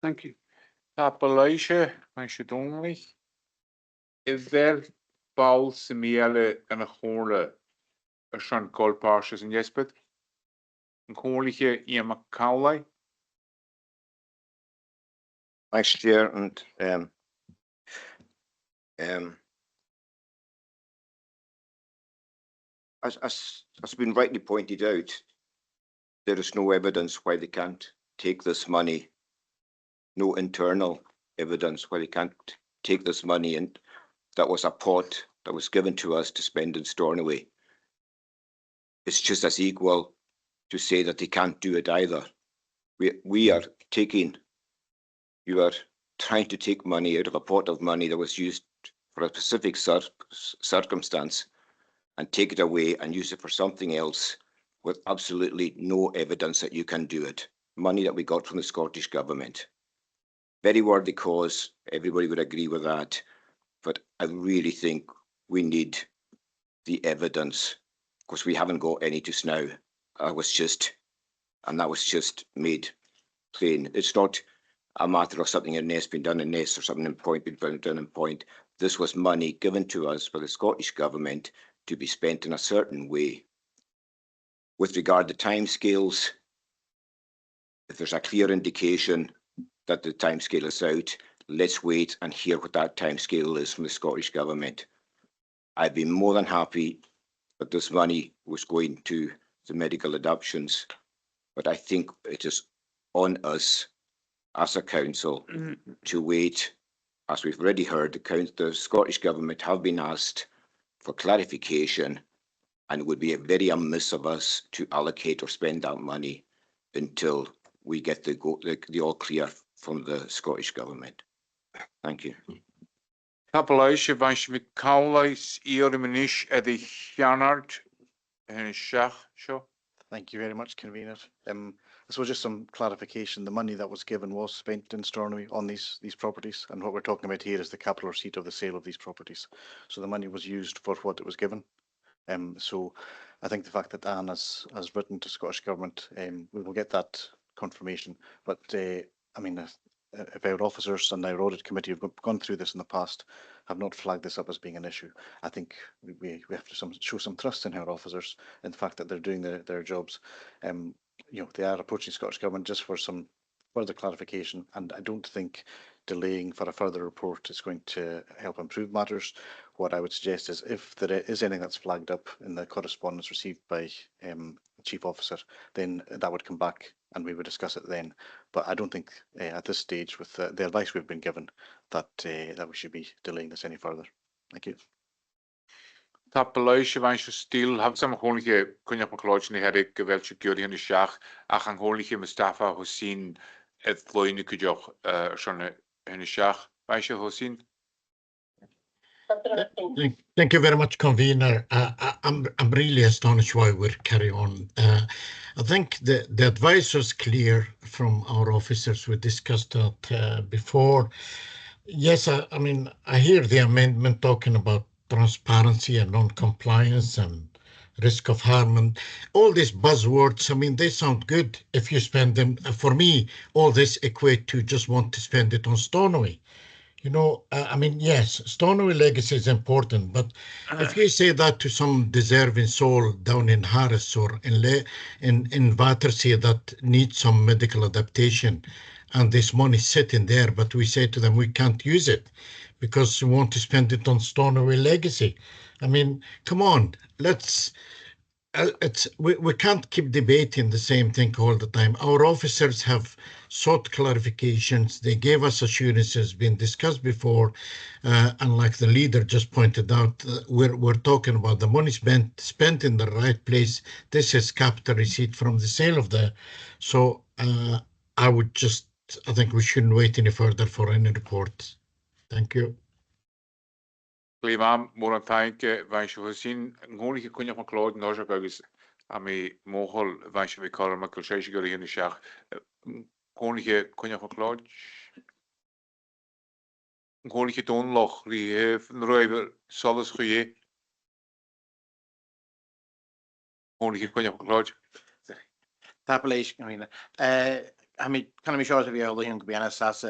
Thank you. Tapalaisha, Vaisha Donnelly. Is there false Miele and a Horle, a Sean Colparshes and Yespet? And Horliche Ian McCauley? Thanks, Chair, and as has been rightly pointed out, there is no evidence why they can't take this money, no internal evidence why they can't take this money, and that was a pot that was given to us to spend in Stornoway. It's just as equal to say that they can't do it either. We are taking, you are trying to take money out of a pot of money that was used for a specific circumstance and take it away and use it for something else with absolutely no evidence that you can do it. Money that we got from the Scottish Government. Very worthy cause, everybody would agree with that, but I really think we need the evidence because we haven't got any just now. That was just made plain. It's not a matter of something in Ness being done in Ness or something in Point being done in Point. This was money given to us by the Scottish Government to be spent in a certain way. With regard to timescales, if there's a clear indication that the timescale is out, let's wait and hear what that timescale is from the Scottish Government. I'd be more than happy that this money was going to the medical adoptions, but I think it is on us as a council to wait. As we've already heard, the Scottish Government have been asked for clarification, and it would be very amiss of us to allocate or spend that money until we get the all clear from the Scottish Government. Thank you. Tapalaisha, Vaisha McCauley, Eormanish, Eddie Hjanard, and Shach, sure. Thank you very much, Convener. This was just some clarification. The money that was given was spent in Stornoway on these properties, and what we're talking about here is the capital receipt of the sale of these properties. So the money was used for what it was given. So I think the fact that Anne has written to Scottish Government, we will get that confirmation. But I mean, if our officers and our audit committee have gone through this in the past, have not flagged this up as being an issue, I think we have to show some trust in our officers in the fact that they're doing their jobs. You know, they are approaching Scottish Government just for some further clarification, and I don't think delaying for a further report is going to help improve matters. What I would suggest is if there is anything that's flagged up in the correspondence received by the Chief Officer, then that would come back and we would discuss it then. But I don't think at this stage, with the advice we've been given, that that we should be delaying this any further. Thank you. Tapalaisha, Vaisha Steel, have some Holige, Kunyak McLaughlin, Herrick, Welsh Guri and Shach, Achan Holige, Mustafa Hussein, et Loine Kujoch, Shon and Shach, Vaisha Hussein. Thank you very much, Convener. I'm really astonished why we're carrying on. I think the advice was clear from our officers. We discussed that before. Yes, I mean, I hear the amendment talking about transparency and non-compliance and risk of harm and all these buzzwords. I mean, they sound good if you spend them. For me, all this equate to just want to spend it on Stornoway. You know, I mean, yes, Stornoway legacy is important, but if you say that to some deserving soul down in Harris or in Battersea that needs some medical adaptation, and this money sitting there, but we say to them we can't use it because we want to spend it on Stornoway legacy. I mean, come on, let's. We can't keep debating the same thing all the time. Our officers have sought clarifications. They gave us assurances, been discussed before, and like the leader just pointed out, we're talking about the money spent in the right place. This is capital receipt from the sale of the. So I think we shouldn't wait any further for any reports. Thank you. Gleimam, Morantainke, Vaisha Hussein, Holige Kunyak McLaughlin, Nojagus, Ami Mohol, Vaisha Vikar, Makulshashi Guri and Shach, Holige Kunyak McLaughlin. Ngholig het onlog, die heeft een ruiver, alles goeie. Ngholig kon je ook klaar. Tapulation, Convener. I mean, can I be short of you, although to be honest, that's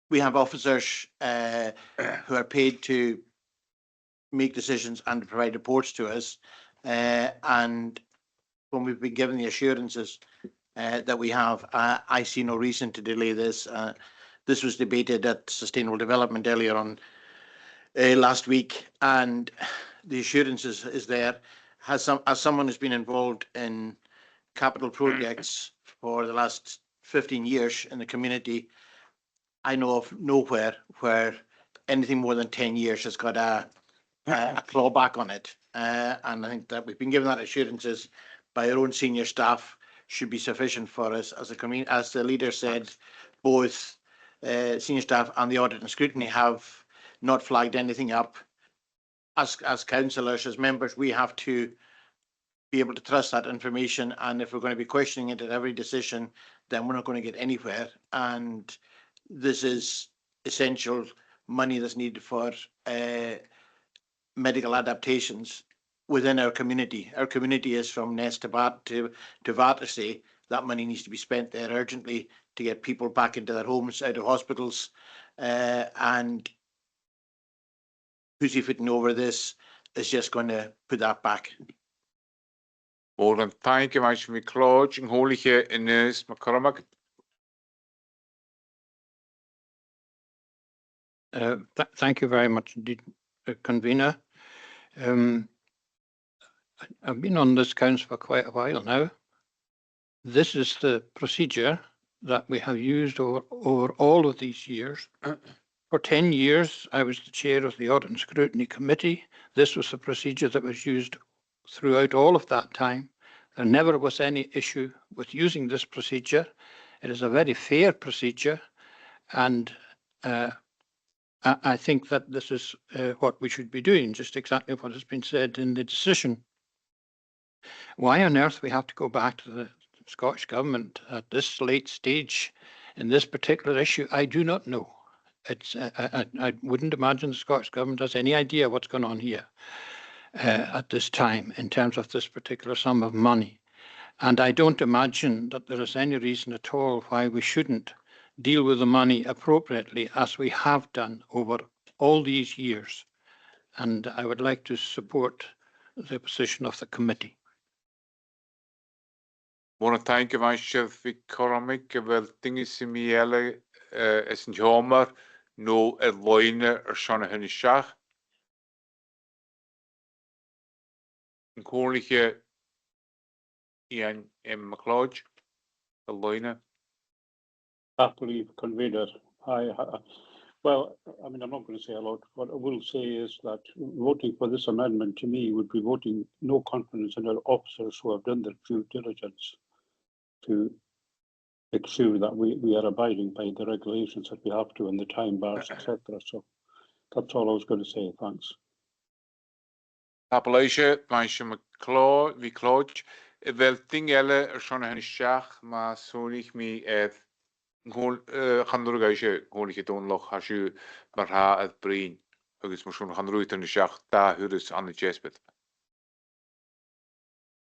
we have officers who are paid to make decisions and to provide reports to us. And when we've been given the assurances that we have, I see no reason to delay this. This was debated at Sustainable Development earlier on last week, and the assurances is there. As someone who's been involved in capital projects for the last 15 years in the community, I know of nowhere where anything more than 10 years has got a clawback on it. And I think that we've been given that assurances by our own senior staff should be sufficient for us as a community. As the leader said, both senior staff and the audit and scrutiny have not flagged anything up. As councillors, as members, we have to be able to trust that information. And if we're going to be questioning it at every decision, then we're not going to get anywhere. And this is essential money that's needed for medical adaptations within our community. Our community is from Nest to Vatersay. That money needs to be spent there urgently to get people back into their homes, out of hospitals. And pussyfooting over this is just going to put that back. More than thank you much for me, Claude. Ngholig Ines McCormack. Thank you very much indeed, Convener. I've been on this council for quite a while now. This is the procedure that we have used over all of these years. For 10 years, I was the chair of the Audit and Scrutiny Committee. This was the procedure that was used throughout all of that time. There never was any issue with using this procedure. It is a very fair procedure, and I think that this is what we should be doing, just exactly what has been said in the decision. Why on earth we have to go back to the Scottish Government at this late stage in this particular issue, I do not know. I wouldn't imagine the Scottish Government has any idea what's going on here at this time in terms of this particular sum of money. And I don't imagine that there is any reason at all why we shouldn't deal with the money appropriately as we have done over all these years. And I would like to support the position of the committee. More than thank you much for Cormac. Well, things in me is in Homer, no Eilean Siar. Ngholig Ian McLeod, Eilean. Happily, Convener. Well, I mean, I'm not going to say a lot. What I will say is that voting for this amendment to me would be voting no confidence in our officers who have done their due diligence to make sure that we are abiding by the regulations that we have to and the time bars, etc. So that's all I was going to say. Thanks. Appalasia, Maisha McCloud, wel tingelle schon een schach, maar sonig me gaan doorgaan, gewoon je doen nog als je maar het brein, dus misschien gaan roeien in de schach, daar huurt het aan de chespet.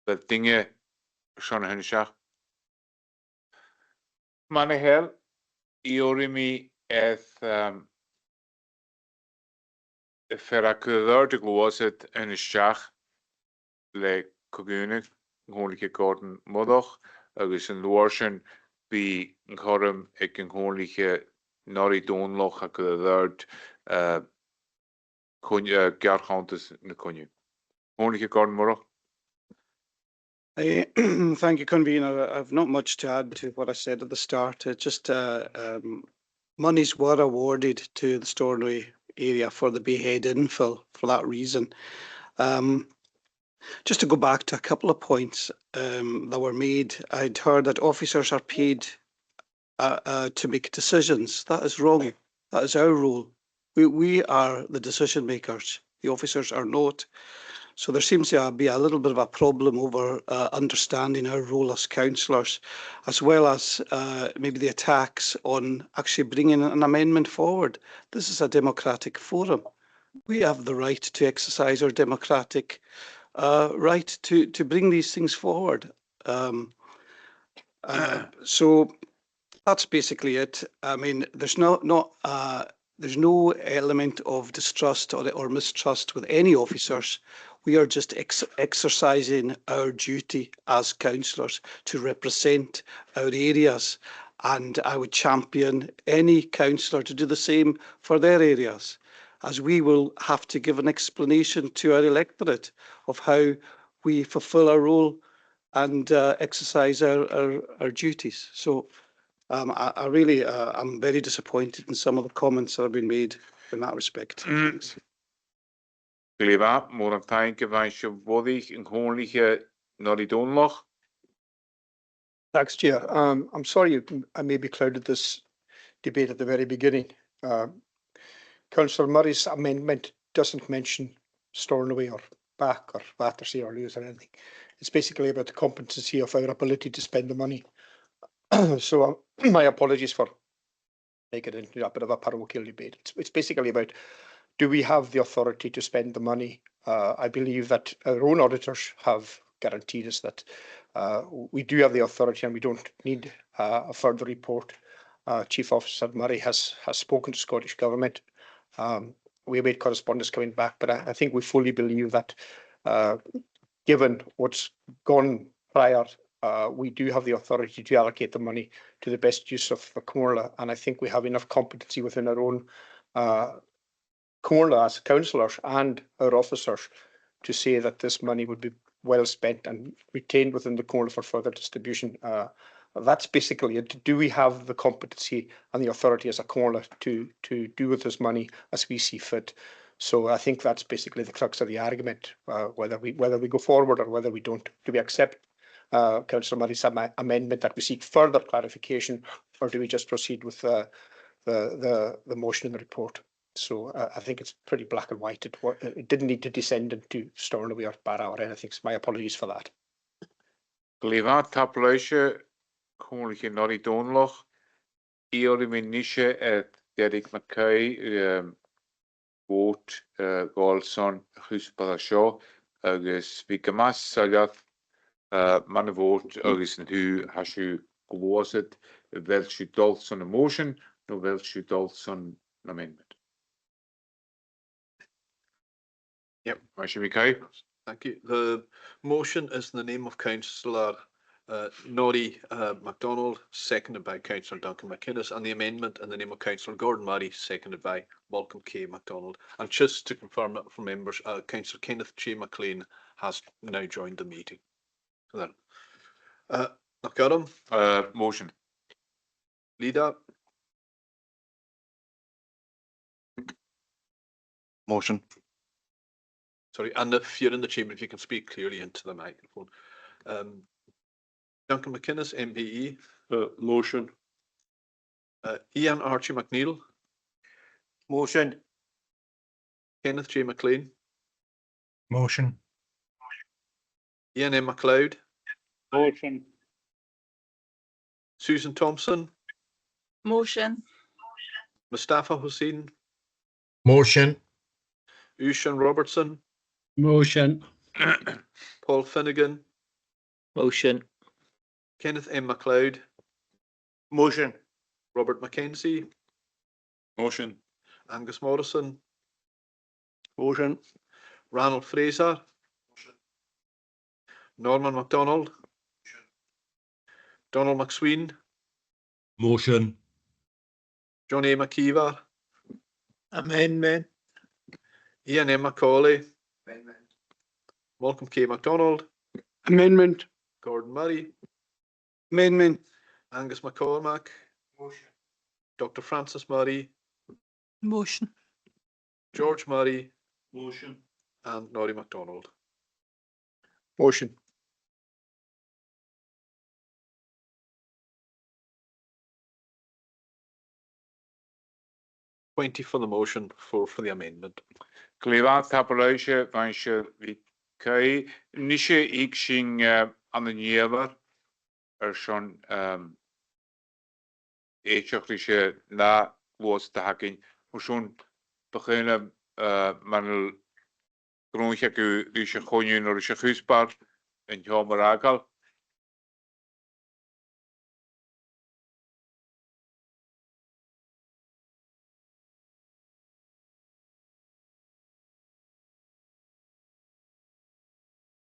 Wel dingen schon een schach. Maar heel, Iorimi Ferraculartig was het een schach, le cogunig, gewoon je gordon modig, dus een loorschen. Be Corum ik een gewoon nari doonloch ik dat kon je gargantes in kon je gewoon gordon morgen. Thank you, Convener. I've not much to add to what I said at the start. Just monies were awarded to the Stornoway area for the Bayhead infill for that reason. Just to go back to a couple of points that were made, I'd heard that officers are paid to make decisions. That is wrong. That is our role. We are the decision makers. The officers are not. So there seems to be a little bit of a problem over understanding our role as councillors, as well as maybe the attacks on actually bringing an amendment forward. This is a democratic forum. We have the right to exercise our democratic right to bring these things forward. So that's basically it. I mean, there's no element of distrust or mistrust with any officers. We are just exercising our duty as councillors to represent our areas, and I would champion any councillor to do the same for their areas, as we will have to give an explanation to our electorate of how we fulfil our role and exercise our duties. So I really am very disappointed in some of the comments that have been made in that respect. Gleba, mór an tain gyfansio foddig yn hwnlich nod I donloch. Thanks, Chair. I'm sorry I maybe clouded this debate at the very beginning. Councillor Murray's amendment doesn't mention Stornoway or back or Battersea or Lewis or anything. It's basically about the competency of our ability to spend the money. So my apologies for making it into a bit of a parochial debate. It's basically about, do we have the authority to spend the money? I believe that our own auditors have guaranteed us that we do have the authority and we don't need a further report. Chief Officer Murray has spoken to Scottish Government. We await correspondence coming back, but I think we fully believe that given what's gone prior, we do have the authority to allocate the money to the best use of the Comhairle, and I think we have enough competency within our own Comhairle as councillors and our officers to say that this money would be well spent and retained within the Comhairle for further distribution. That's basically it. Do we have the competency and the authority as a Comhairle to do with this money as we see fit? So I think that's basically the crux of the argument, whether we go forward or whether we don't. Do we accept Councillor Murray's amendment that we seek further clarification, or do we just proceed with the motion in the report? So I think it's pretty black and white. It didn't need to descend into Stornoway or Barra or anything. So my apologies for that. Gleba, tapleisje, hwnlich nod I donloch. I o'r minisje Derek Mackay vote Golson Husbara Shaw agus vi gamas saliad man vote agus yn hw hasw gwasid fel siw Dolson a motion no fel siw Dolson an amendment. Yep. Mackay. Thank you. The motion is in the name of Councillor Noddy MacDonald, seconded by Councillor Duncan McInnes, and the amendment in the name of Councillor Gordon Murray, seconded by Malcolm K. MacDonald. And just to confirm it for members, Councillor Kenneth J. MacLean has now joined the meeting. So then, McAdam. Motion. Leader. Motion. Sorry, and if you're in the chamber, if you can speak clearly into the microphone. Duncan McInnes, MPE. Motion. Ian Archie McNeil. Motion. Kenneth J. MacLean. Motion. Ian M. MacLeod. Motion. Susan Thompson. Motion. Mustafa Hussein. Motion. Ushan Robertson. Motion. Paul Finnegan. Motion. Kenneth M. MacLeod. Motion. Robert Mackenzie. Motion. Angus Morrison. Motion. Ranald Fraser. Motion. Norman MacDonald. Motion. Donald McSween. Motion. John A. McKeever. Amendment. Ian M. Macaulay. Amendment. Malcolm K. MacDonald. Amendment. Gordon Murray. Amendment. Angus McCormack. Motion. Dr. Francis Murray. Motion. George Murray. Motion. And Norrie MacDonald. Motion. For the motion, 4 for the amendment. Gleba, tapleisje, vansje vi Okay, nische ik sing an den jewer schon eachachliche na was de hakin schon beginnen man groentje ku ische gonje nor ische huspar en jomerakal.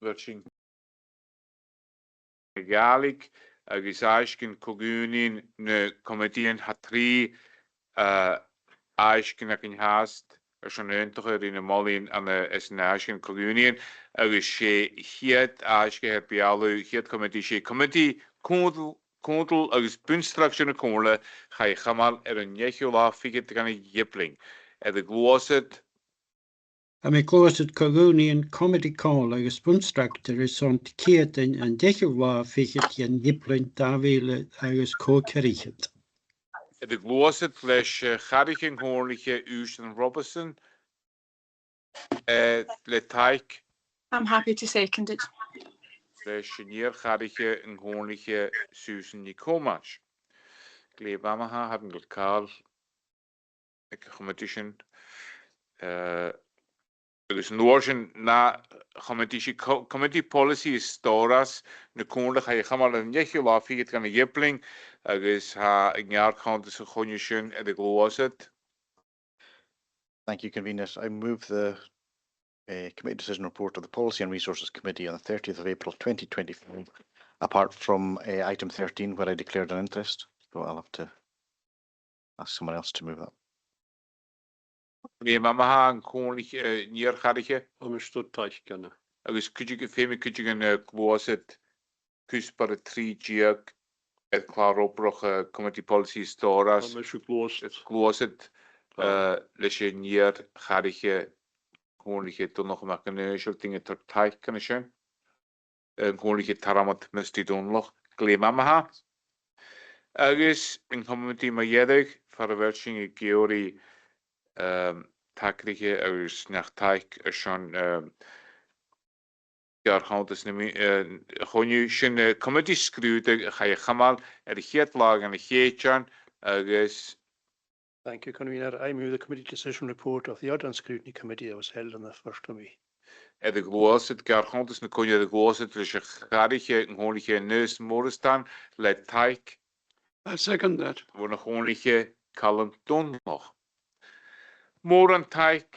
Virgin Gaelic, agus aiscin cogunin na comedian hat trí aiscin ac yn hast son eintach in molin an es na aiscin cogunin agus sé hiad aiscin het bialu hiad comedi sé comedi kondel agus bunstraction na konle ga je gamal een nechula figet gan jipling de gloset. Am I glosed Coronian comedy call agus bunstructor is on Keaton and Dechilwa figet yen Yiplin Davile agus co-kerichet. De gloset fles garrigen hoorlige Usen Robertson le taik. I'm happy to second it. Fles neer garrige een hoorlige Susan Nicomas. Glebamaha hebben we Karl. Ik competition. Dus Noorsen na committee policy is storas na koonde ga je gamal een jetje laat figet kan een jipling agus ha een jaar kan dus gewoon schön en de gloset. Thank you, conveners. I move the committee decision report of the Policy and Resources Committee on the 30th of April 2025, apart from item 13 where I declared an interest. So I'll have to ask someone else to move that. Nee, mama ha een koonlijk neergarige. Am stod taich ganna. Agus could you could you een gloset kusbare 3 jig het klaar opbroch committee policy storas. Am Gloset lesje neergarige koonlijke toch nog maar kunnen dingen tot taich kunnen zijn. Een koonlijke taramat mist die doen nog. Klee mama ha. Agus in committee maar jedig voor de werking geori taklige agus nach taik schon jaar gaan dus gewoon je zijn comedy screwde ga je gamal het lag en het agus. Thank you, convener. I move the committee decision report of the Audit and Scrutiny Committee that was held on the 1st of May. De gloset jaar gaan dus kon je de gloset dus je garige en hoorlige neus morestaan let taik. I second that. We nog hoorlige kalm doen nog. More an taik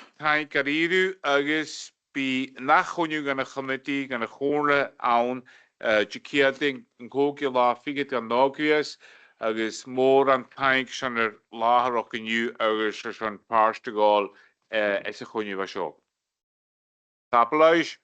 gariru agus bi nachonju gan a committee gan a chorle aun jikiating yn cogi la figet gan nogias agus more an taik shan lahar och yn ju agus shan parstagol es a chonju va sio. Tapelage.